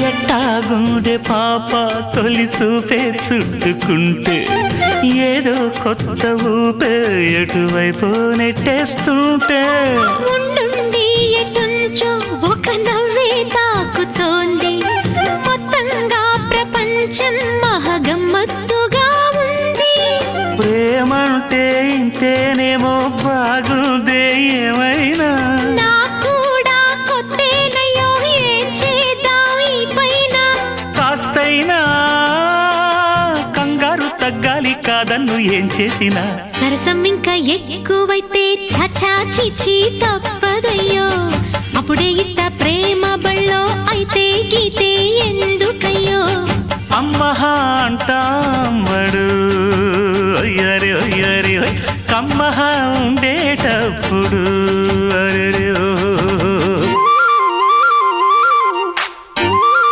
ఎట్టాగుండే పాప తొలి చూపే చుట్టుకుంటే ఏదో కొత్త ఊపే ఎటువైపు నెట్టేస్తుంటే ఉండుండి ఎటుంచో ఒక నవ్వే తాకుతోంది మొత్తంగా ప్రపంచం మహగమ్మత్తుగా ఉంది ప్రేమంటే ఇంతేనేమో బాగుందే ఏమైనా కాస్తైనా కంగారు తగ్గాలి కాదన్ను ఏం చేసినా సరసం ఇంకా ఎక్కువైతే చచా చిచి తప్పదయ్యో అప్పుడే ఇట్ట ప్రేమ బళ్ళో అయితే గీతే